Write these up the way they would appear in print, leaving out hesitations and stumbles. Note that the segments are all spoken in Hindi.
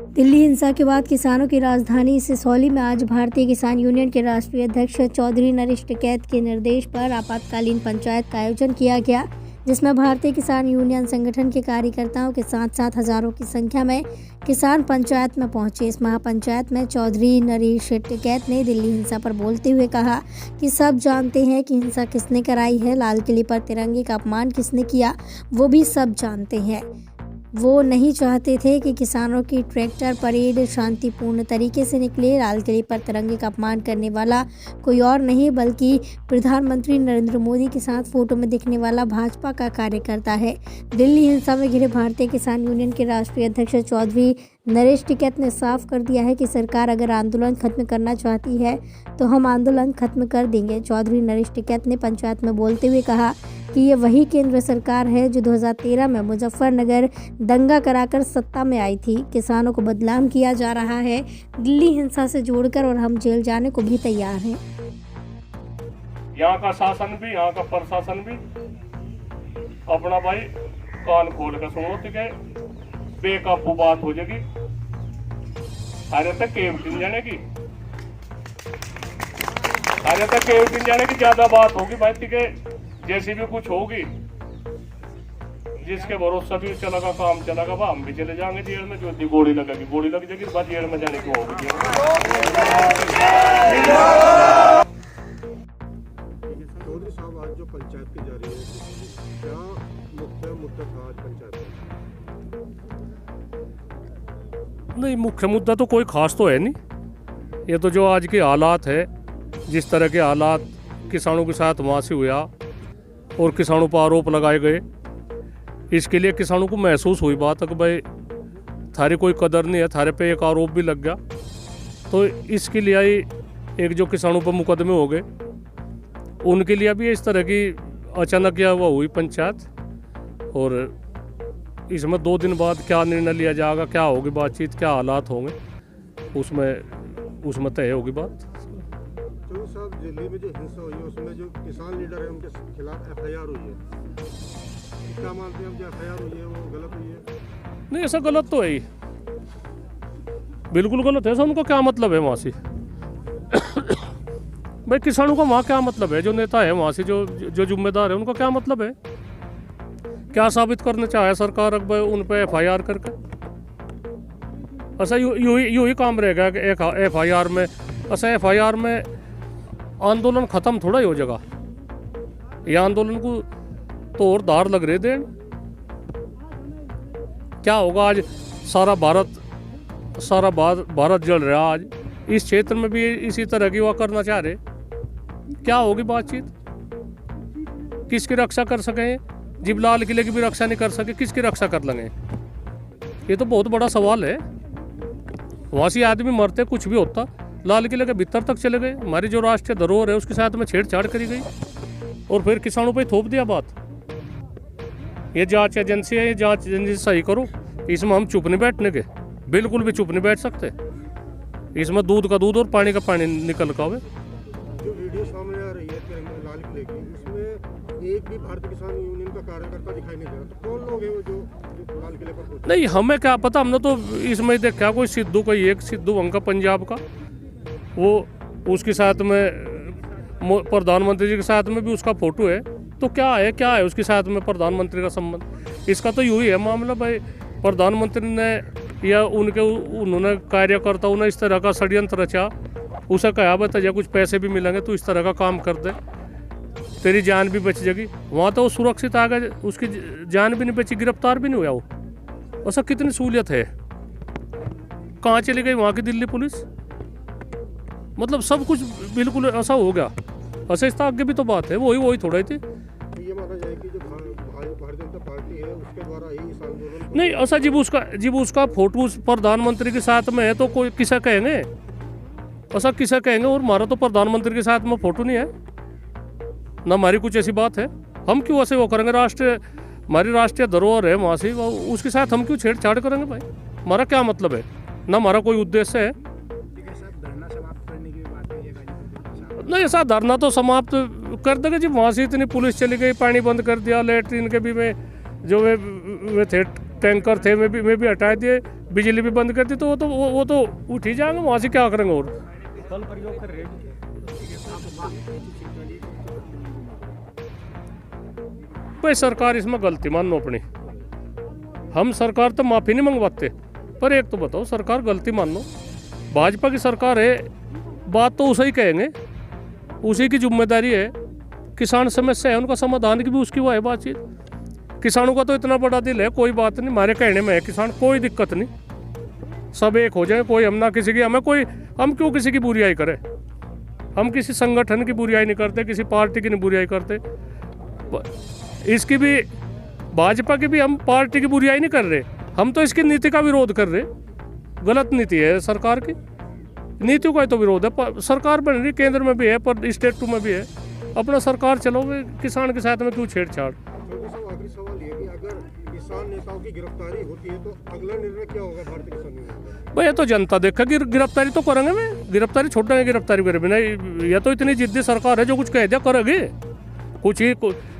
दिल्ली हिंसा के बाद किसानों की राजधानी सिसौली में आज भारतीय किसान यूनियन के राष्ट्रीय अध्यक्ष चौधरी नरेश टिकैत के निर्देश पर आपातकालीन पंचायत का आयोजन किया गया, जिसमें भारतीय किसान यूनियन संगठन के कार्यकर्ताओं के साथ साथ हजारों की संख्या में किसान पंचायत में पहुंचे। इस महापंचायत में चौधरी नरेश टिकैत ने दिल्ली हिंसा पर बोलते हुए कहा कि सब जानते हैं कि हिंसा किसने कराई है, लाल किले पर तिरंगे का अपमान किसने किया, वो भी सब जानते हैं। वो नहीं चाहते थे कि किसानों की ट्रैक्टर परेड शांतिपूर्ण तरीके से निकले। लाल किले पर तिरंगे का अपमान करने वाला कोई और नहीं बल्कि प्रधानमंत्री नरेंद्र मोदी के साथ फोटो में दिखने वाला भाजपा का कार्यकर्ता है। दिल्ली हिंसा में घिरे भारतीय किसान यूनियन के राष्ट्रीय अध्यक्ष चौधरी नरेश टिकैत ने साफ कर दिया है कि सरकार अगर आंदोलन खत्म करना चाहती है तो हम आंदोलन खत्म कर देंगे। चौधरी नरेश टिकैत ने पंचायत में बोलते हुए कहा कि ये वही केंद्र सरकार है जो 2013 में मुजफ्फरनगर दंगा कराकर सत्ता में आई थी। किसानों को बदनाम किया जा रहा है दिल्ली हिंसा से जोड़कर, और हम जेल जाने को भी तैयार हैं। यहाँ का शासन भी, यहाँ का प्रशासन भी अपना भाई कान खोल कर सुनो तो बेकाबू बात हो जाएगी। अरे तक केवटिन जाने की ज्यादा बात होगी भाई, ठीक जैसी भी कुछ होगी जिसके भरोसा भी चलेगा काम चलेगा, वह हम भी चले जाएंगे जेल में। जो गोली लगेगी गोली लग जाएगी, बाद जेल में जाने की होगी। चौधरी साहब, आज जो पंचायत की जा रही है, क्या मुद्दा था आज पंचायत में? नहीं, मुख्य मुद्दा तो कोई खास तो है नहीं। ये तो जो आज के हालात है, जिस तरह के हालात किसानों के साथ वहाँ से हुआ और किसानों पर आरोप लगाए गए, इसके लिए किसानों को महसूस हुई बात है कि भाई थारे कोई कदर नहीं है, थारे पे एक आरोप भी लग गया। तो इसके लिए ही एक जो किसानों पर मुकदमे हो गए, उनके लिए भी इस तरह की अचानक यह हुई पंचायत। और इसमें 2 दिन बाद क्या निर्णय लिया जाएगा, क्या होगी बातचीत, क्या हालात होंगे, उसमें तय होगी बात। तो साहब, दिल्ली में जो हिंसा हुई है उसमें जो किसान लीडर है उनके खिलाफ एफआईआर हुई है, क्या मानते हैं हम? जो एफआईआर हुई है वो गलत हुई है? नहीं, ऐसा गलत तो है ही, बिल्कुल गलत है। ऐसा उनका क्या मतलब है वहाँ से? भाई किसानों का वहाँ क्या मतलब है? जो नेता है वहाँ से, जो जिम्मेदार है, उनका क्या मतलब है? क्या साबित करना चाहे सरकार उन पर एफआईआर करके? ऐसा यू ही काम रहेगा कि एक एफआईआर में, ऐसा एफआईआर में आंदोलन खत्म थोड़ा ही हो जाएगा। ये आंदोलन को तो और धार लग रहे थे। क्या होगा आज? सारा भारत जल रहा। आज इस क्षेत्र में भी इसी तरह की वो करना चाह रहे। क्या होगी बातचीत? किसकी रक्षा कर सके? जब लाल किले की भी रक्षा नहीं कर सके, किसकी रक्षा कर लेंगे? ये तो बहुत बड़ा सवाल है। वहाँ से आदमी मरते, कुछ भी होता, लाल किले के भीतर तक चले गए। हमारी जो राष्ट्रीय धरोहर है उसके साथ में छेड़छाड़ करी गई और फिर किसानों पे थोप दिया बात। ये जांच एजेंसी है, ये जांच एजेंसी सही करो। इसमें हम चुप नहीं बैठने के, बिल्कुल भी चुप नहीं बैठ सकते। इसमें दूध का दूध और पानी का पानी निकल का हुए। जो वीडियो सामने आ रही है लाल किले की, उसमें एक भी भारतीय किसान यूनियन का कार्यकर्ता दिखाई नहीं दे रहा। तो कौन लोग हैं वो जो लाल किले पर? नहीं, हमें क्या पता, हमने तो इसमें देखा कोई सिद्धू का, एक सिद्धू वंका पंजाब का, वो उसके साथ में प्रधानमंत्री जी के साथ में भी उसका फोटो है। तो क्या है उसके साथ में प्रधानमंत्री का संबंध? इसका तो यूँ ही है मामला भाई। प्रधानमंत्री ने या उन्होंने कार्यकर्ताओं ने इस तरह का षड्यंत्र रचा, उसे कहा बता कुछ पैसे भी मिलेंगे तो इस तरह का काम कर दे, तेरी जान भी बच जाएगी। वहाँ तो वो सुरक्षित आ गए, उसकी जान भी नहीं बची, गिरफ्तार भी नहीं हुआ वो। ऐसा कितनी सहूलियत है? कहाँ चली गई वहाँ की दिल्ली पुलिस? मतलब सब कुछ बिल्कुल ऐसा हो गया। ऐसा इसका आगे भी तो बात है, वही थोड़ा ही थी। ये माना जाए कि जो भारतीय जनता पार्टी है उसके द्वारा ही इस आंदोलन नहीं, ऐसा जब उसका फोटो प्रधानमंत्री के साथ में है तो कोई किसे कहेंगे? ऐसा किसे कहेंगे? और हमारा तो प्रधानमंत्री के साथ में फोटो नहीं है ना, हमारी कुछ ऐसी बात है। हम क्यों ऐसे वो करेंगे? हमारी राष्ट्रीय धरोहर है वहाँ से, उसके साथ हम क्यों छेड़छाड़ करेंगे भाई? हमारा क्या मतलब है? ना हमारा कोई उद्देश्य है। नहीं, ऐसा धरना तो समाप्त कर देगा जब वहाँ से इतनी पुलिस चली गई, पानी बंद कर दिया, लेटरिन के भी में जो वे थे टैंकर थे वे भी हटा दिए, बिजली भी बंद कर दी तो वो तो उठ ही जाएंगे, वहाँ से क्या करेंगे। और बल प्रयोग कर रहे हैं। भाई सरकार इसमें गलती मान लो अपनी, हम सरकार तो माफ़ी नहीं मंगवाते, पर एक तो बताओ सरकार गलती मान लो, भाजपा की सरकार है, बात तो उसे ही कहेंगे, उसी की जिम्मेदारी है। किसान समस्या है, उनका समाधान की भी उसकी वो है बातचीत। किसानों का तो इतना बड़ा दिल है, कोई बात नहीं, हमारे कहने में है किसान, कोई दिक्कत नहीं, सब एक हो जाए, कोई हम ना किसी की, हम क्यों किसी की बुराई करें। हम किसी संगठन की बुराई नहीं करते, किसी पार्टी की नहीं बुराई करते, इसकी भी भाजपा की भी हम पार्टी की बुराई नहीं कर रहे, हम तो इसकी नीति का विरोध कर रहे। गलत नीति है सरकार की, नीतियों का तो विरोध है। सरकार बन रही केंद्र में भी है, पर स्टेट 2 में भी है, अपना सरकार चलोगे, किसान के साथ में क्यों छेड़छाड़। आखिरी सवाल ये कि अगर किसान नेताओं की गिरफ्तारी होती है तो अगला निर्णय क्या होगा भारतीय किसान यूनियन का? भाई ये तो जनता देखेगी, गिरफ्तारी तो करेंगे, मैं गिरफ्तारी छोड़ेंगे, गिरफ्तारी करे बिना। ये तो इतनी जिद्दी सरकार है, जो कुछ कह दिया करेगी। कुछ ही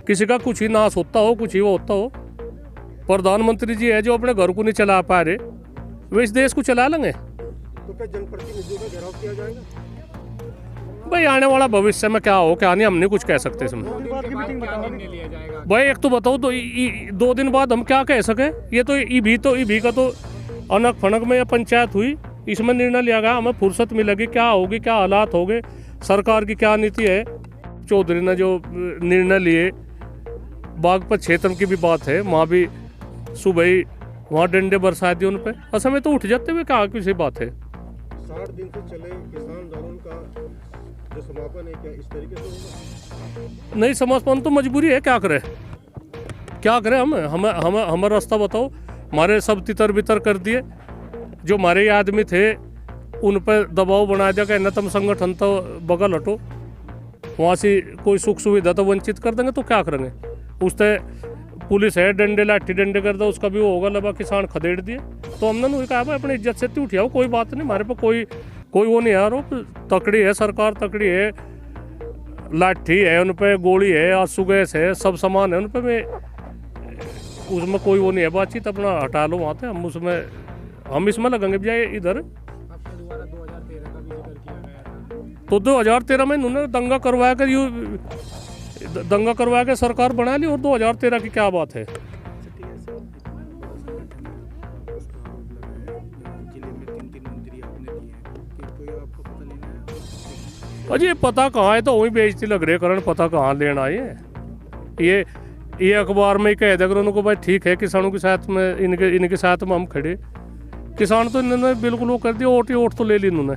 किसी का कुछ ही नाश होता हो, कुछ ही वो होता हो। प्रधानमंत्री जी है जो अपने घर को नहीं चला पा रहे, वे इस देश को चला लेंगे। तो क्या जनप्रतिनिधियों का घेराव किया जाएगा? भाई आने वाला भविष्य में क्या हो क्या नहीं, हम नहीं कुछ कह सकते इसमें। भाई एक तो बताओ, तो 2 दिन बाद हम क्या कह सके। ये तो ईबी का तो अनक फनक में पंचायत हुई, इसमें निर्णय लिया गया, हमें फुर्सत मिलेगी, क्या होगी, क्या हालात होंगे, सरकार की क्या नीति है। चौधरी ने जो निर्णय लिए, बागपत क्षेत्र की भी बात है, वहाँ भी सुबह ही वहाँ डंडे बरसा दिए उन पर, असल में तो उठ जाते हुए क्या किसी बात है। 60 दिन से चले किसान आंदोलन का जो समापन है, क्या इस तरीके से होगा? नहीं, समापन तो मजबूरी है, क्या करें हमें रास्ता बताओ। हमारे सब तितर बितर कर दिए, जो हमारे ये आदमी थे उन पर दबाव बना दिया कि न तुम संगठन तो बगल हटो, वहाँ से कोई सुख सुविधा तो वंचित कर देंगे, तो क्या करेंगे। उससे पुलिस है, डंडे लाठी डंडे कर दो, उसका भी वो होगा, लबा किसान खदेड़ दिए। तो हमने नहीं कहा भाई अपनी इज्जत से उठ आओ, कोई बात नहीं, हमारे पास कोई वो नहीं यार, तकड़ी है सरकार, तकड़ी है, लाठी है उन पर, गोली है, आंसू गैस है, सब सामान है उन पर, मैं उसमें कोई वो नहीं है बातचीत, अपना हटा लो वहाँ से, हम इसमें लगेंगे बजाय इधर। तो 2013 में उन्होंने दंगा करवा कर सरकार बना ली, और 2013 की क्या बात है। अजी पता कहाँ है, तो वही बेइज्जती लग रही है करण, पता कहाँ लेना है। ये अखबार में ही कह देगा उनको भाई ठीक है, किसानों के साथ में इनके साथ में हम खड़े। किसान तो इन्होंने बिल्कुल वो कर दिया, वोट तो ले ली इन्होंने।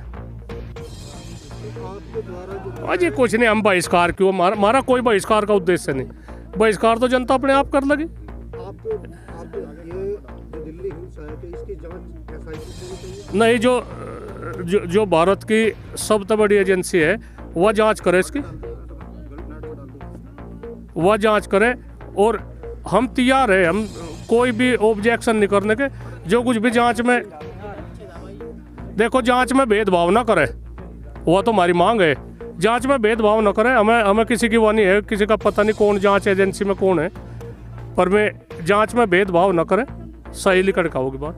अजी कुछ नहीं, हम बहिष्कार क्यों, हमारा कोई बहिष्कार का उद्देश्य नहीं, बहिष्कार तो जनता अपने आप कर लगी। दिल्ली हिंसा है, तो इसकी जांच SIT से होनी चाहिए? नहीं, जो भारत की सबसे बड़ी एजेंसी है वह जांच करे, इसकी वह जांच करे, और हम तैयार है, हम कोई भी ऑब्जेक्शन नहीं करने के। जो कुछ भी जांच में, देखो जांच में भेदभाव ना करे, वह तो हमारी मांग है, जांच में भेदभाव न करे। हमें किसी की वो नहीं है, किसी का पता नहीं कौन जांच एजेंसी में कौन है, पर मैं जांच में भेदभाव न करे, सही लिखा होगी बात।